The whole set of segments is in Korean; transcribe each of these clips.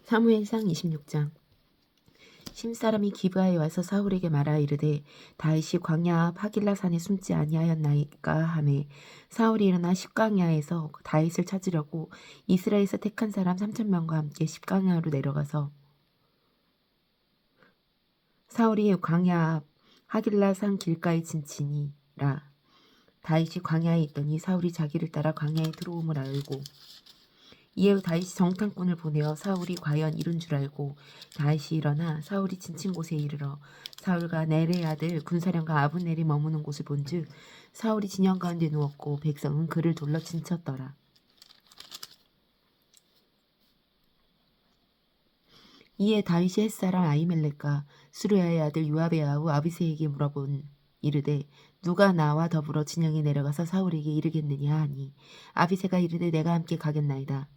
사무엘상 26장. 심사람이 기브아에 와서 사울에게 말하 이르되 다윗이 광야 앞 하길라 산에 숨지 아니하였나이까 하매 사울이 일어나 십광야에서 다윗을 찾으려고 이스라엘에서 택한 사람 3,000명과 함께 십광야로 내려가서 사울이 광야 앞 하길라 산 길가에 진치니라. 다윗이 광야에 있더니 사울이 자기를 따라 광야에 들어옴을 알고 이에 다윗이 정탐꾼을 보내어 사울이 과연 이룬 줄 알고 다윗이 일어나 사울이 진친 곳에 이르러 사울과 넬의 아들 군사령관 아브넬이 머무는 곳을 본즉 사울이 진영 가운데 누웠고 백성은 그를 둘러 진쳤더라. 이에 다윗이 햇사람 아히멜렉과 수르야의 아들 요압의 아우 아비새에게 물어본 이르되 누가 나와 더불어 진영에 내려가서 사울에게 이르겠느냐 하니 아비새가 이르되 내가 함께 가겠나이다.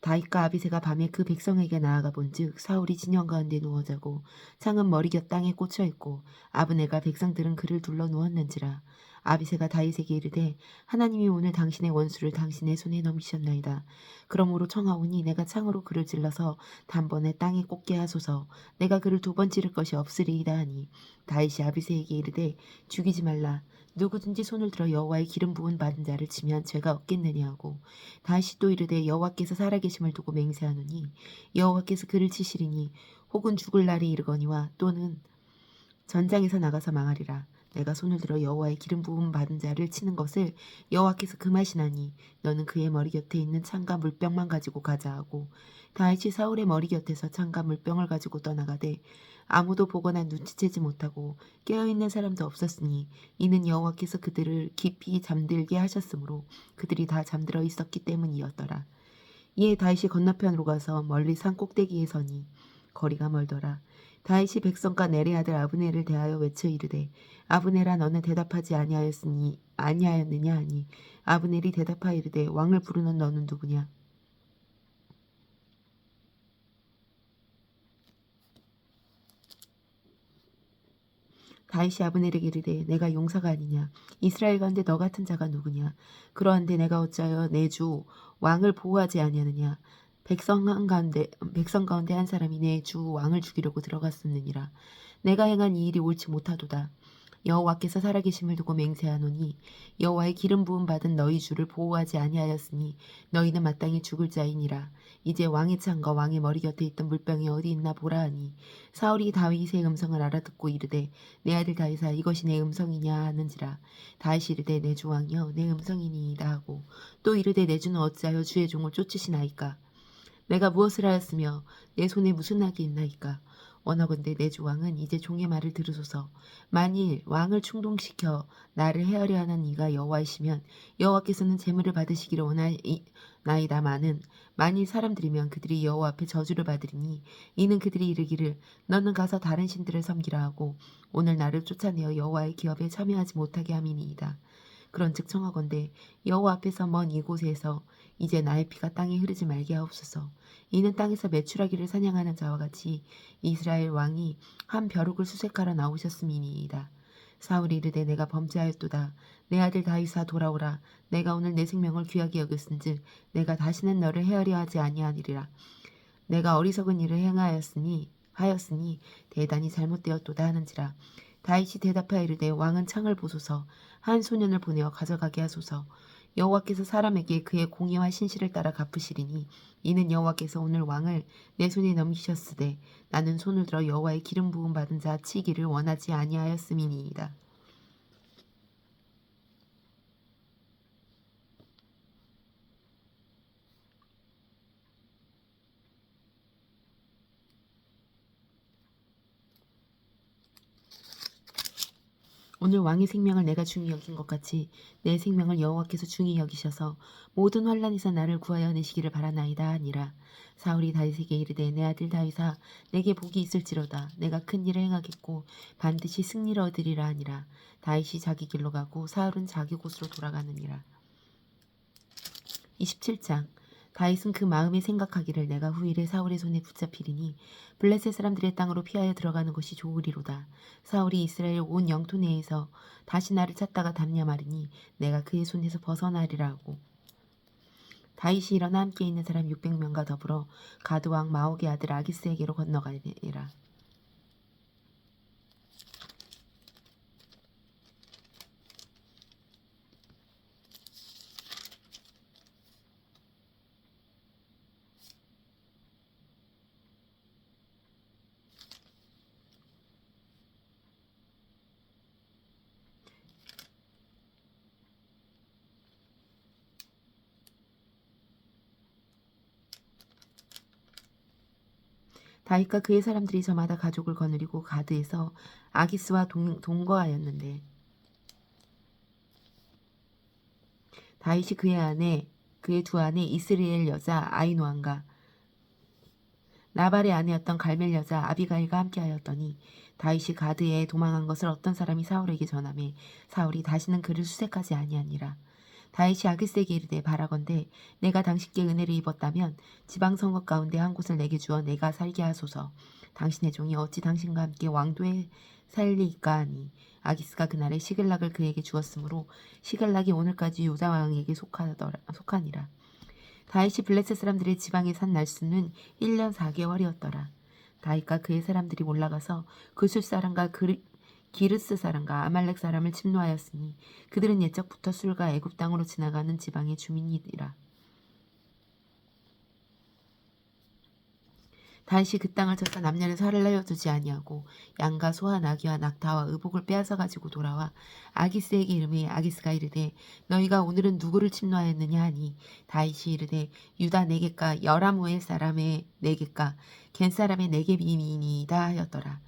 다윗과 아비새가 밤에 그 백성에게 나아가 본즉 사울이 진영 가운데 누워 자고 창은 머리곁 땅에 꽂혀 있고 아브넬과 백성들은 그를 둘러 누웠는지라. 아비새가 다윗에게 이르되 하나님이 오늘 당신의 원수를 당신의 손에 넘기셨나이다. 그러므로 청하오니 내가 창으로 그를 찔러서 단번에 땅에 꽂게 하소서. 내가 그를 두 번 찌를 것이 없으리이다 하니 다윗이 아비새에게 이르되 죽이지 말라. 누구든지 손을 들어 여호와의 기름 부은 받은 자를 치면 죄가 없겠느냐 하고 다시 또 이르되 여호와께서 살아계심을 두고 맹세하노니 여호와께서 그를 치시리니 혹은 죽을 날이 이르거니와 또는 전장에서 나가서 망하리라. 내가 손을 들어 여호와의 기름 부음 받은 자를 치는 것을 여호와께서 금하시나니 너는 그의 머리 곁에 있는 창과 물병만 가지고 가자 하고 다윗이 사울의 머리 곁에서 창과 물병을 가지고 떠나가되 아무도 보거나 눈치채지 못하고 깨어있는 사람도 없었으니 이는 여호와께서 그들을 깊이 잠들게 하셨으므로 그들이 다 잠들어 있었기 때문이었더라. 이에 다윗이 건너편으로 가서 멀리 산 꼭대기에 서니 거리가 멀더라. 다윗이 백성과 넬의 아들 아브넬을 대하여 외쳐 이르되 아브넬아 너는 대답하지 아니하였느냐 하니 아브넬이 대답하여 이르되 왕을 부르는 너는 누구냐. 다윗이 아브넬에게 이르되 내가 용사가 아니냐. 이스라엘 가운데 너 같은 자가 누구냐. 그러한데 내가 어찌하여 내 주 왕을 보호하지 아니하느냐. 백성 가운데 한 사람이 내 주 왕을 죽이려고 들어갔었느니라. 내가 행한 이 일이 옳지 못하도다. 여호와께서 살아계심을 두고 맹세하노니 여호와의 기름 부음 받은 너희 주를 보호하지 아니하였으니 너희는 마땅히 죽을 자이니라. 이제 왕의 창과 왕의 머리 곁에 있던 물병이 어디 있나 보라 하니 사울이 다윗의 음성을 알아듣고 이르되 내 아들 다윗아 이것이 내 음성이냐 하는지라. 다윗이 이르되 내 주 왕이여 내 음성이니이다 하고 또 이르되 내 주는 어찌하여 주의 종을 쫓으시나이까. 내가 무엇을 하였으며 내 손에 무슨 악이 있나이까. 원하건대 내 주 왕은 이제 종의 말을 들으소서. 만일 왕을 충동시켜 나를 헤아려 하는 이가 여호와이시면 여호와께서는 재물을 받으시기를 원하나이다마는 만일 사람들이면 그들이 여호와 앞에 저주를 받으리니 이는 그들이 이르기를 너는 가서 다른 신들을 섬기라 하고 오늘 나를 쫓아내어 여호와의 기업에 참여하지 못하게 함이니이다. 그런즉 청하건대 여호와 앞에서 먼 이곳에서 이제 나의 피가 땅에 흐르지 말게 하옵소서. 이는 땅에서 매출하기를 사냥하는 자와 같이 이스라엘 왕이 한 벼룩을 수색하러 나오셨음이니이다. 사울이 이르되 내가 범죄하였도다. 내 아들 다윗아 돌아오라. 내가 오늘 내 생명을 귀하게 여겼은즉 내가 다시는 너를 헤아려 하지 아니하리라. 내가 어리석은 일을 하였으니 대단히 잘못되었도다 하는지라. 다윗이 대답하여 이르되 왕은 창을 보소서. 한 소년을 보내어 가져가게 하소서. 여호와께서 사람에게 그의 공의와 신실을 따라 갚으시리니 이는 여호와께서 오늘 왕을 내 손에 넘기셨으되 나는 손을 들어 여호와의 기름 부음 받은 자 치기를 원하지 아니하였음이니이다. 오늘 왕의 생명을 내가 중히 여긴 것 같이 내 생명을 여호와께서 중히 여기셔서 모든 환난에서 나를 구하여 내시기를 바라나이다 하니라. 사울이 다윗에게 이르되 내 아들 다윗아 내게 복이 있을지로다. 내가 큰 일을 행하겠고 반드시 승리를 얻으리라 하니라. 다윗이 자기 길로 가고 사울은 자기 곳으로 돌아가느니라. 27장. 다윗은 그 마음에 생각하기를 내가 후일에 사울의 손에 붙잡히리니 블레셋 사람들의 땅으로 피하여 들어가는 것이 좋으리로다. 사울이 이스라엘 온 영토 내에서 다시 나를 찾다가 담냐 말이니 내가 그의 손에서 벗어나리라 하고 다윗이 일어나 함께 있는 사람 600명과 더불어 가드 왕 마옥의 아들 아기스에게로 건너가니라. 다윗과 그의 사람들이 저마다 가족을 거느리고 가드에서 아기스와 동거하였는데 다윗이 그의 두 아내 이스라엘 여자 아히노함과 나발의 아내였던 갈멜 여자 아비가일과 함께하였더니 다윗이 가드에 도망한 것을 어떤 사람이 사울에게 전하매 사울이 다시는 그를 수색하지 아니하니라. 다윗이 아기스에게 이르되 바라건대 내가 당신께 은혜를 입었다면 지방 성읍 가운데 한 곳을 내게 주어 내가 살게 하소서. 당신의 종이 어찌 당신과 함께 왕도에 살리이까 하니 아기스가 그날에 시글락을 그에게 주었으므로 시글락이 오늘까지 유다 왕에게 속하니라. 다윗이 블레셋 사람들의 지방에 산 날수는 1년 4개월이었더라. 다윗과 그의 사람들이 올라가서 그술 사람과 기르스 사람과 아말렉 사람을 침노하였으니 그들은 옛적부터 술과 애굽 땅으로 지나가는 지방의 주민이니라. 다윗이 그 땅을 쳐서 남녀를 살려 두지 아니하고 양과 소와 나귀와 낙타와 의복을 빼앗아 가지고 돌아와 아기스에게 이르매 아기스가 이르되 너희가 오늘은 누구를 침노하였느냐 하니 다윗이 이르되 유다 네겝과 여라무엘 사람의 네겝과 겐 사람의 네겝이니이다 하였더라.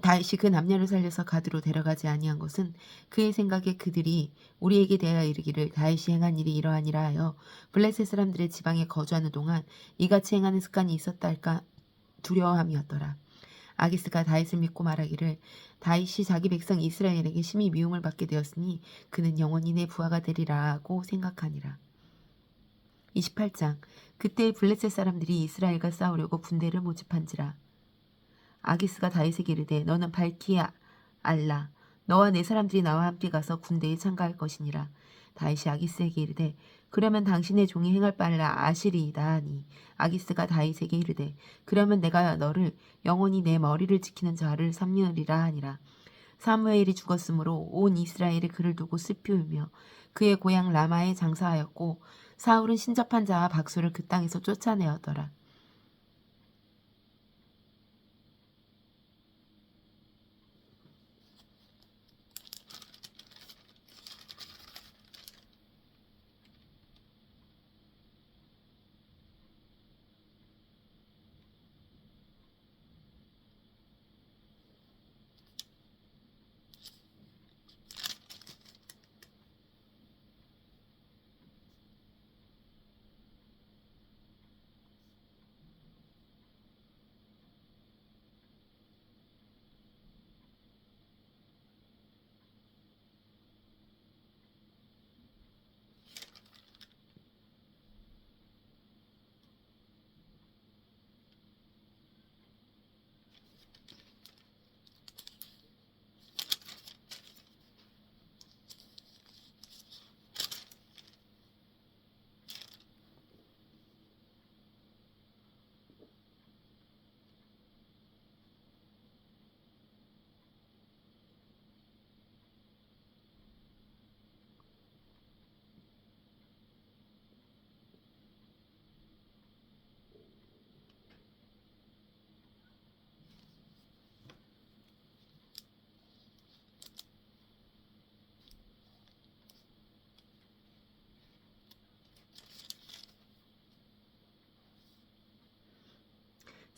다윗이 그 남녀를 살려서 가드로 데려가지 아니한 것은 그의 생각에 그들이 우리에게 대하여 이르기를 다윗이 행한 일이 이러하니라 하여 블레셋 사람들의 지방에 거주하는 동안 이같이 행하는 습관이 있었다 할까 두려워함이었더라. 아기스가 다윗을 믿고 말하기를 다윗이 자기 백성 이스라엘에게 심히 미움을 받게 되었으니 그는 영원히 내 부하가 되리라 하고 생각하니라. 28장. 그때 블레셋 사람들이 이스라엘과 싸우려고 군대를 모집한지라. 아기스가 다윗에게 이르되 너는 밝히 알라. 너와 내 사람들이 나와 함께 가서 군대에 참가할 것이니라. 다윗이 아기스에게 이르되 그러면 당신의 종이 행할 바를 아시리이다 하니 아기스가 다윗에게 이르되 그러면 내가 너를 영원히 내 머리를 지키는 자를 삼느리라 하니라. 사무엘이 죽었으므로 온 이스라엘이 그를 두고 슬피 울며 그의 고향 라마에 장사하였고 사울은 신접한 자와 박수를 그 땅에서 쫓아내었더라.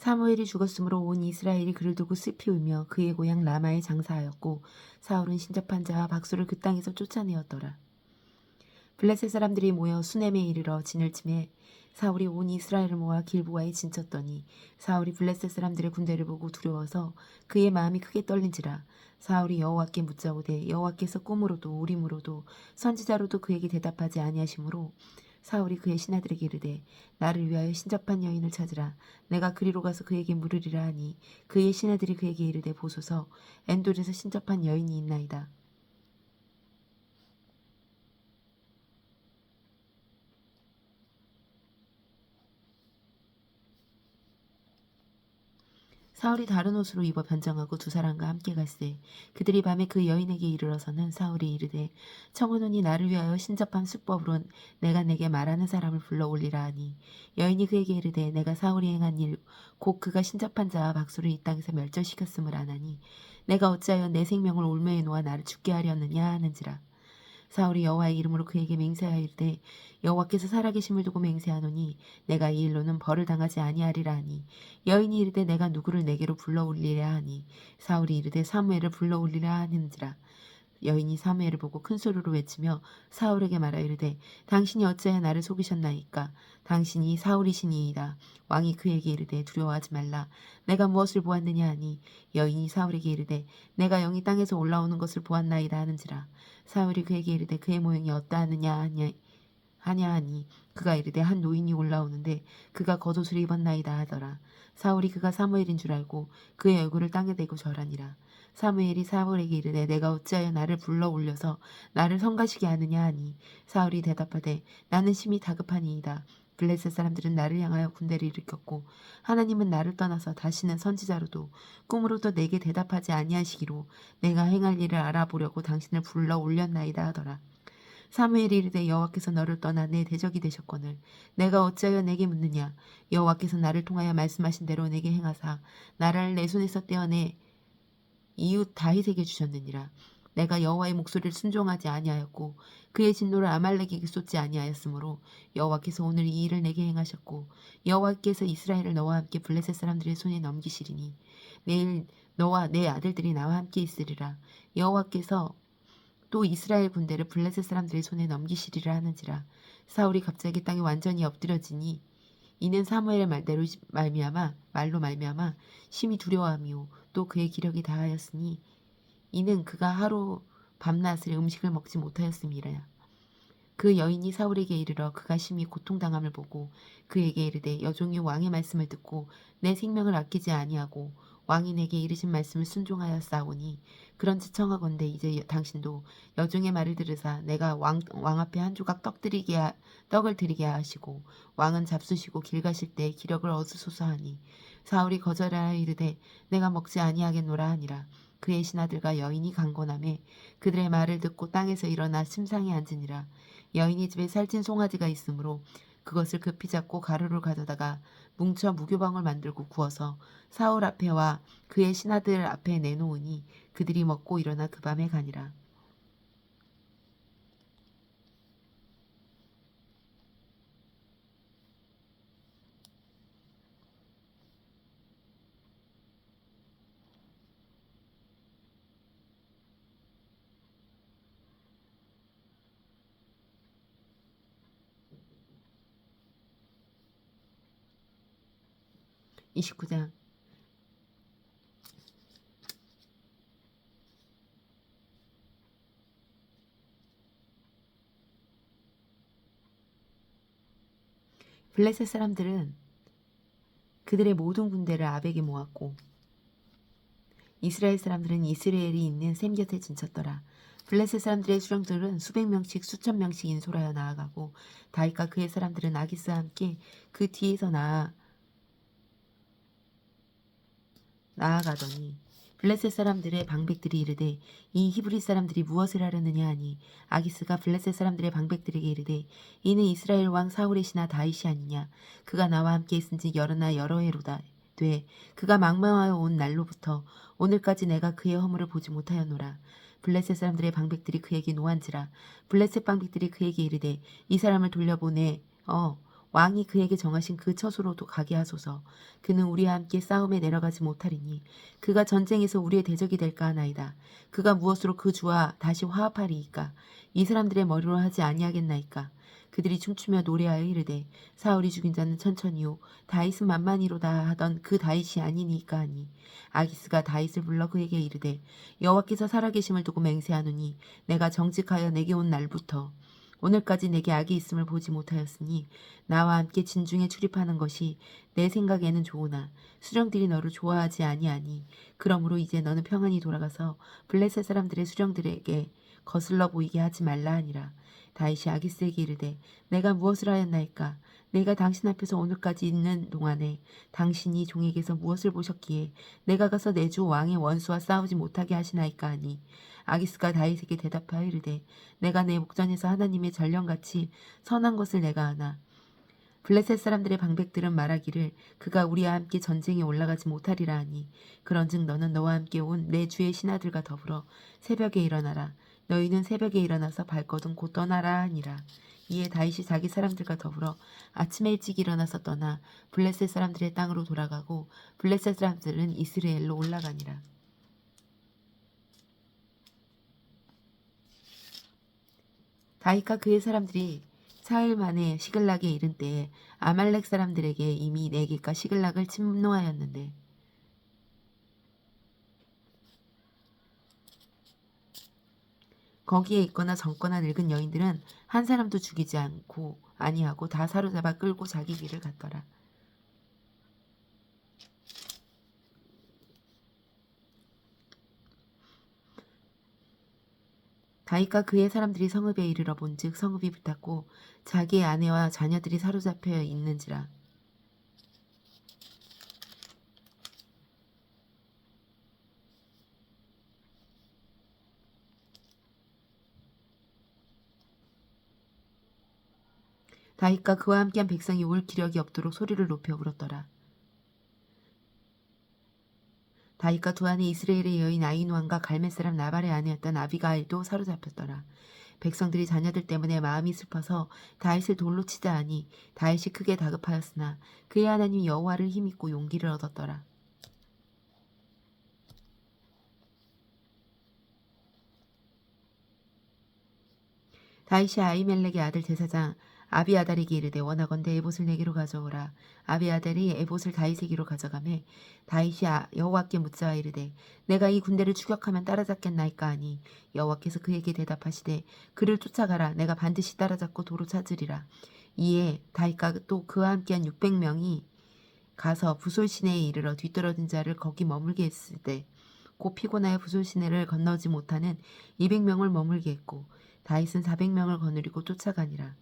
사무엘이 죽었으므로 온 이스라엘이 그를 두고 슬피 울며 그의 고향 라마에 장사하였고 사울은 신접한 자와 박수를 그 땅에서 쫓아내었더라. 블레셋 사람들이 모여 수넴에 이르러 진을 치매 사울이 온 이스라엘을 모아 길보아에 진쳤더니 사울이 블레셋 사람들의 군대를 보고 두려워서 그의 마음이 크게 떨린지라. 사울이 여호와께 묻자오되 여호와께서 꿈으로도 우림으로도 선지자로도 그에게 대답하지 아니하시므로 사울이 그의 신하들에게 이르되 나를 위하여 신접한 여인을 찾으라. 내가 그리로 가서 그에게 물으리라 하니 그의 신하들이 그에게 이르되 보소서 엔돌에서 신접한 여인이 있나이다. 사울이 다른 옷으로 입어 변장하고 두 사람과 함께 갈새 그들이 밤에 그 여인에게 이르러서는 사울이 이르되 청하노니 나를 위하여 신접한 수법으로 내가 내게 말하는 사람을 불러올리라 하니 여인이 그에게 이르되 내가 사울이 행한 일 곧 그가 신접한 자와 박수를 이 땅에서 멸절시켰음을 아나니 내가 어찌하여 내 생명을 올매에 놓아 나를 죽게 하려느냐 하는지라. 사울이 여호와의 이름으로 그에게 맹세하여 이르되 여호와께서 살아계심을 두고 맹세하노니 내가 이 일로는 벌을 당하지 아니하리라 하니 여인이 이르되 내가 누구를 내게로 불러올리랴 하니 사울이 이르되 사무엘을 불러올리라 하는지라. 여인이 사무엘을 보고 큰 소리로 외치며 사울에게 말하여 이르되 당신이 어찌하여 나를 속이셨나이까. 당신이 사울이시니이다. 왕이 그에게 이르되 두려워하지 말라. 내가 무엇을 보았느냐 하니 여인이 사울에게 이르되 내가 영이 땅에서 올라오는 것을 보았나이다 하는지라. 사울이 그에게 이르되 그의 모형이 어떠하느냐 하냐 하니 그가 이르되 한 노인이 올라오는데 그가 겉옷을 입었나이다 하더라. 사울이 그가 사무엘인 줄 알고 그의 얼굴을 땅에 대고 절하니라. 사무엘이 사울에게 이르되 내가 어찌하여 나를 불러 올려서 나를 성가시게 하느냐 하니 사울이 대답하되 나는 심히 다급하니이다. 블레셋 사람들은 나를 향하여 군대를 일으켰고 하나님은 나를 떠나서 다시는 선지자로도 꿈으로도 내게 대답하지 아니하시기로 내가 행할 일을 알아보려고 당신을 불러 올렸나이다 하더라. 사무엘이 이르되 여호와께서 너를 떠나 내 대적이 되셨거늘 내가 어찌하여 내게 묻느냐. 여호와께서 나를 통하여 말씀하신 대로 내게 행하사 나를 내 손에서 떼어내 이웃 다윗에게 주셨느니라. 내가 여호와의 목소리를 순종하지 아니하였고 그의 진노를 아말렉에게 쏟지 아니하였으므로 여호와께서 오늘 이 일을 내게 행하셨고 여호와께서 이스라엘을 너와 함께 블레셋 사람들의 손에 넘기시리니 내일 너와 내 아들들이 나와 함께 있으리라. 여호와께서 또 이스라엘 군대를 블레셋 사람들의 손에 넘기시리라 하는지라. 사울이 갑자기 땅에 완전히 엎드려지니 이는 사무엘의 말로 말미암아 심히 두려워하며 또 그의 기력이 다하였으니 이는 그가 하루 밤낮을 음식을 먹지 못하였음이라. 그 여인이 사울에게 이르러 그가 심히 고통당함을 보고 그에게 이르되 여종이 왕의 말씀을 듣고 내 생명을 아끼지 아니하고 왕이 내게 이르신 말씀을 순종하였사오니 그런즉 청하건대 이제 당신도 여종의 말을 들으사 내가 왕 앞에 한 조각 떡을 드리게 하시고 왕은 잡수시고 길 가실 때 기력을 얻으소서 하니 사울이 거절하여 이르되 내가 먹지 아니하겠노라 하니라. 그의 신하들과 여인이 강권하매 그들의 말을 듣고 땅에서 일어나 침상에 앉으니라. 여인이 집에 살찐 송아지가 있으므로 그것을 급히 잡고 가루를 가져다가 뭉쳐 무교병을 만들고 구워서 사울 앞에와 그의 신하들 앞에 내놓으니 그들이 먹고 일어나 그 밤에 가니라. (29장) 블레셋 사람들은 그들의 모든 군대를 아벡에 모았고 이스라엘 사람들은 이스라엘이 있는 셈 곁에 진쳤더라. 블레셋 사람들의 수령들은 수백 명씩 수천 명씩 인솔하여 나아가고 다윗과 그의 사람들은 아기스와 함께 그 뒤에서 나아가더니 블레셋 사람들의 방백들이 이르되 이 히브리 사람들이 무엇을 하려느냐 하니 아기스가 블레셋 사람들의 방백들에게 이르되 이는 이스라엘 왕 사울의 신하 다윗이 아니냐. 그가 나와 함께 있은지 여러 해로다. 그가 망명하여 온 날로부터 오늘까지 내가 그의 허물을 보지 못하였노라. 블레셋 사람들의 방백들이 그에게 노한지라. 블레셋 방백들이 그에게 이르되 이 사람을 돌려보내 왕이 그에게 정하신 그 처소로도 가게 하소서. 그는 우리와 함께 싸움에 내려가지 못하리니 그가 전쟁에서 우리의 대적이 될까 하나이다. 그가 무엇으로 그 주와 다시 화합하리이까. 이 사람들의 머리로 하지 아니하겠나이까. 그들이 춤추며 노래하여 이르되 사울이 죽인 자는 천천히요 다윗은 만만히로다 하던 그 다윗이 아니니까 하니 아기스가 다윗을 불러 그에게 이르되 여호와께서 살아계심을 두고 맹세하노니 내가 정직하여 내게 온 날부터 오늘까지 내게 악이 있음을 보지 못하였으니 나와 함께 진중에 출입하는 것이 내 생각에는 좋으나 수령들이 너를 좋아하지 아니하니 그러므로 이제 너는 평안히 돌아가서 블레셋 사람들의 수령들에게 거슬러 보이게 하지 말라 하니라. 다윗이 아기스에게 이르되 내가 무엇을 하였나이까? 내가 당신 앞에서 오늘까지 있는 동안에 당신이 종에게서 무엇을 보셨기에 내가 가서 내 주 왕의 원수와 싸우지 못하게 하시나이까 하니 아기스가 다윗에게 대답하여 이르되 내가 내 목전에서 하나님의 전령같이 선한 것을 내가 아나 블레셋 사람들의 방백들은 말하기를 그가 우리와 함께 전쟁에 올라가지 못하리라 하니 그런즉 너는 너와 함께 온 내 주의 신하들과 더불어 새벽에 일어나라. 너희는 새벽에 일어나서 발거든 곧 떠나라 하니라. 이에 다윗이 자기 사람들과 더불어 아침에 일찍 일어나서 떠나 블레셋 사람들의 땅으로 돌아가고 블레셋 사람들은 이스라엘로 올라가니라. 다윗과 그의 사람들이 사흘 만에 시글락에 이른 때에 아말렉 사람들에게 이미 네귝과 시글락을 침노하였는데 거기에 있거나 젊거나 늙은 여인들은 한 사람도 죽이지 않고 아니하고 다 사로잡아 끌고 자기 길을 갔더라. 다윗과 그의 사람들이 성읍에 이르러 본즉 성읍이 불탔고 자기의 아내와 자녀들이 사로잡혀 있는지라. 다윗과 그와 함께한 백성이 울 기력이 없도록 소리를 높여 울었더라. 다윗과 두 아내 이스라엘의 여인 아히노함과 갈멜 사람 나발의 아내였던 아비가일도 사로잡혔더라. 백성들이 자녀들 때문에 마음이 슬퍼서 다윗을 돌로 치자 하니 다윗이 크게 다급하였으나 그의 하나님 여호와를 힘입고 용기를 얻었더라. 다윗이 아히멜렉의 아들 제사장 아비아달에게 이르되 원하건대 에봇을 내게로 가져오라. 아비아달이 에봇을 다윗에게로 가져가매 다윗이 여호와께 묻자 이르되 내가 이 군대를 추격하면 따라잡겠나이까 하니 여호와께서 그에게 대답하시되 그를 쫓아가라. 내가 반드시 따라잡고 도로 찾으리라. 이에 다윗과 또 그와 함께한 600명이 가서 부솔 시내에 이르러 뒤떨어진 자를 거기 머물게 했을 때 곧 피곤하여 부솔 시내를 건너지 못하는 200명을 머물게 했고 다윗은 400명을 거느리고 쫓아가니라.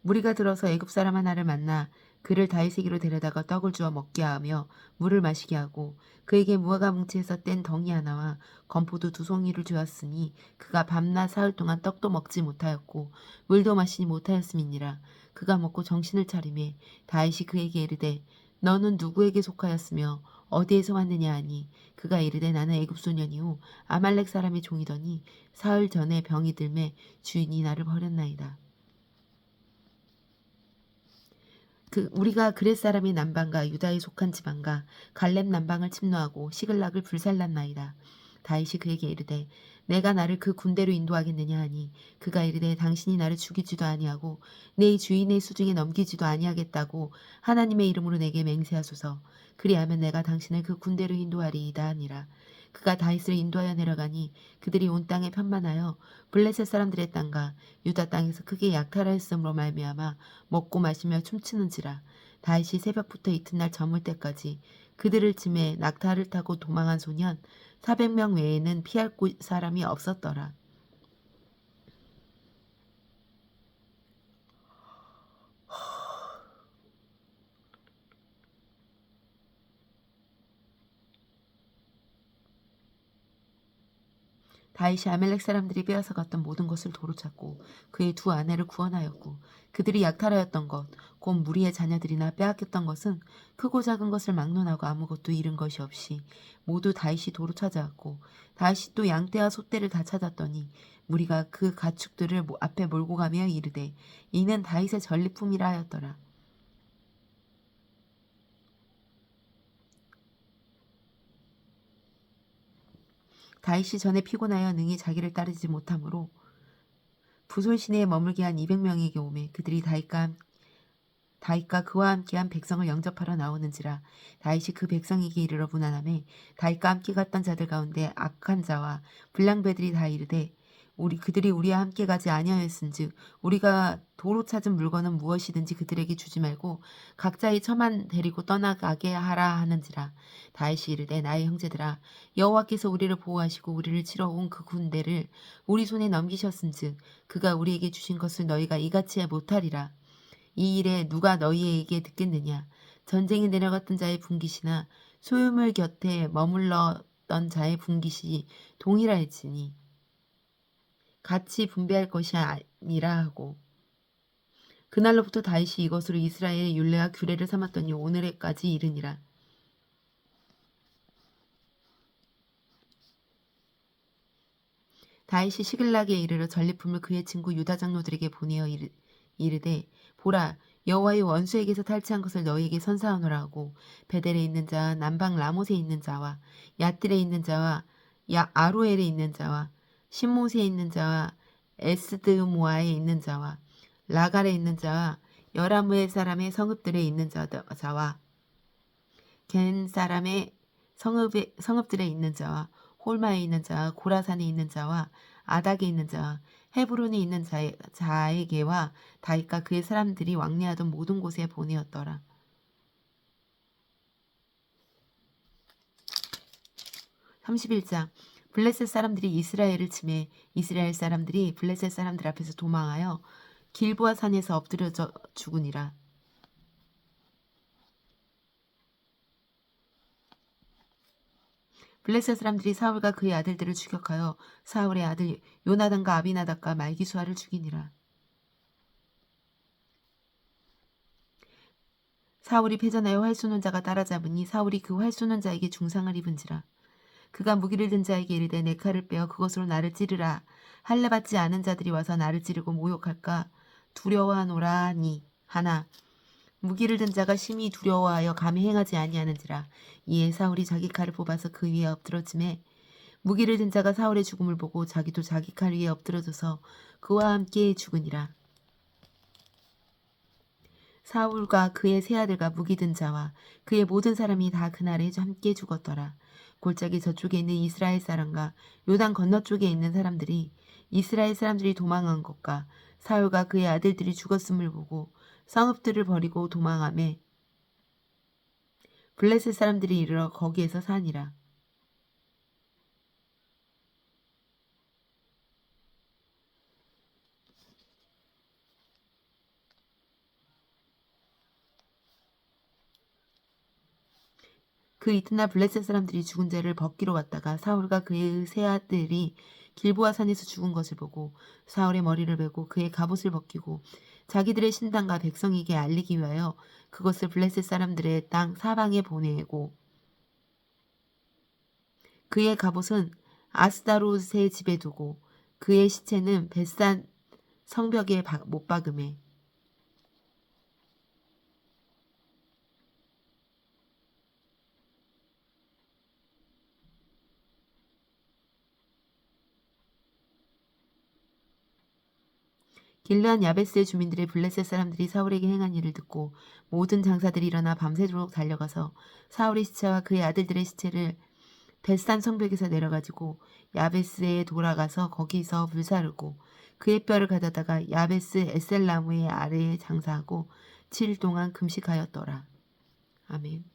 무리가 들어서 애굽 사람 하나를 만나 그를 다윗에게로 데려다가 떡을 주어 먹게 하며 물을 마시게 하고 그에게 무화과 뭉치에서 뗀 덩이 하나와 건포도 2송이를 주었으니 그가 밤낮 사흘 동안 떡도 먹지 못하였고 물도 마시지 못하였음이니라. 그가 먹고 정신을 차리매 다윗이 그에게 이르되 너는 누구에게 속하였으며 어디에서 왔느냐 하니 그가 이르되 나는 애굽 소년이요 아말렉 사람의 종이더니 사흘 전에 병이 들매 주인이 나를 버렸나이다. 우리가 그렛 사람의 남방과 유다에 속한 지방과 갈렙 남방을 침노하고 시글락을 불살랐나이다. 다윗이 그에게 이르되 내가 나를 그 군대로 인도하겠느냐 하니 그가 이르되 당신이 나를 죽이지도 아니하고 내 주인의 수중에 넘기지도 아니하겠다고 하나님의 이름으로 내게 맹세하소서. 그리하면 내가 당신을 그 군대로 인도하리이다 하니라. 그가 다윗을 인도하여 내려가니 그들이 온 땅에 편만하여 블레셋 사람들의 땅과 유다 땅에서 크게 약탈하였으므로 말미암아 먹고 마시며 춤추는지라. 다윗이 새벽부터 이튿날 저물 때까지 그들을 치매 낙타를 타고 도망한 소년 400명 외에는 피할 사람이 없었더라. 다윗이 아멜렉 사람들이 빼앗아갔던 모든 것을 도로 찾고 그의 두 아내를 구원하였고 그들이 약탈하였던 것, 곧 무리의 자녀들이나 빼앗겼던 것은 크고 작은 것을 막론하고 아무것도 잃은 것이 없이 모두 다윗이 도로 찾아왔고 다윗이 또 양떼와 소떼를 다 찾았더니 무리가 그 가축들을 앞에 몰고 가며 이르되 이는 다윗의 전리품이라 하였더라. 다윗이 전에 피곤하여 능히 자기를 따르지 못하므로 부솔 시내에 머물게 한 200명에게 오매 그들이 다윗과 그와 함께한 백성을 영접하러 나오는지라. 다윗이 그 백성에게 이르러 문안하매 다윗과 함께 갔던 자들 가운데 악한 자와 불량배들이 다 이르되 그들이 우리와 함께 가지 아니하였은즉 우리가 도로 찾은 물건은 무엇이든지 그들에게 주지 말고 각자의 처만 데리고 떠나가게 하라 하는지라. 다윗이 이르되 나의 형제들아 여호와께서 우리를 보호하시고 우리를 치러 온 그 군대를 우리 손에 넘기셨은즉 그가 우리에게 주신 것을 너희가 이같이 못하리라. 이 일에 누가 너희에게 듣겠느냐. 전쟁에 내려갔던 자의 분깃이나 소유물 곁에 머물렀던 자의 분깃이 동일할지니 같이 분배할 것이 아니라 하고. 그날로부터 다윗이 이것으로 이스라엘의 율례와 규례를 삼았더니 오늘에까지 이르니라. 다윗이 시글락에 이르러 전리품을 그의 친구 유다 장로들에게 보내어 이르되 보라 여호와의 원수에게서 탈취한 것을 너희에게 선사하노라 하고 베델에 있는 자와 남방 라못에 있는 자와 야뜰에 있는 자와 아로엘에 있는 자와 신못에 있는 자와 에스드모아에 있는 자와 라갈에 있는 자와 여라무엘 사람의 성읍들에 있는 자와 겐 사람의 성읍들에 있는 자와 홀마에 있는 자와 고라산에 있는 자와 아닥에 있는 자와 헤브론에 있는 자에게와 다윗과 그의 사람들이 왕래하던 모든 곳에 보내었더라. 31장 블레셋 사람들이 이스라엘을 치매 이스라엘 사람들이 블레셋 사람들 앞에서 도망하여 길보아 산에서 엎드려 죽으니라. 블레셋 사람들이 사울과 그의 아들들을 추격하여 사울의 아들 요나단과 아비나답과 말기수아를 죽이니라. 사울이 패전하여 활 쏘는 자가 따라잡으니 사울이 그 활 쏘는 자에게 중상을 입은지라. 그가 무기를 든 자에게 이르되 내 칼을 빼어 그것으로 나를 찌르라. 할례 받지 않은 자들이 와서 나를 찌르고 모욕할까 두려워하노라니 하나 무기를 든 자가 심히 두려워하여 감히 행하지 아니하는지라. 이에 사울이 자기 칼을 뽑아서 그 위에 엎드러지매 무기를 든 자가 사울의 죽음을 보고 자기도 자기 칼 위에 엎드러져서 그와 함께 죽으니라. 사울과 그의 세 아들과 무기 든 자와 그의 모든 사람이 다 그날에 함께 죽었더라. 골짜기 저쪽에 있는 이스라엘 사람과 요단 건너쪽에 있는 사람들이 이스라엘 사람들이 도망한 것과 사울과 그의 아들들이 죽었음을 보고 성읍들을 버리고 도망하매 블레셋 사람들이 이르러 거기에서 사니라. 그 이튿날 블레셋 사람들이 죽은 자를 벗기러 왔다가 사울과 그의 세 아들이 길보아 산에서 죽은 것을 보고 사울의 머리를 베고 그의 갑옷을 벗기고 자기들의 신당과 백성에게 알리기 위하여 그것을 블레셋 사람들의 땅 사방에 보내고 그의 갑옷은 아스다롯의 집에 두고 그의 시체는 벳산 성벽에 못 박음해. 길르한 야베스의 주민들의 블레셋 사람들이 사울에게 행한 일을 듣고 모든 장사들이 일어나 밤새도록 달려가서 사울의 시체와 그의 아들들의 시체를 벳산 성벽에서 내려가지고 야베스에 돌아가서 거기서 불사르고 그의 뼈를 가져다가 야베스 에셀나무의 아래에 장사하고 7일 동안 금식하였더라. 아멘.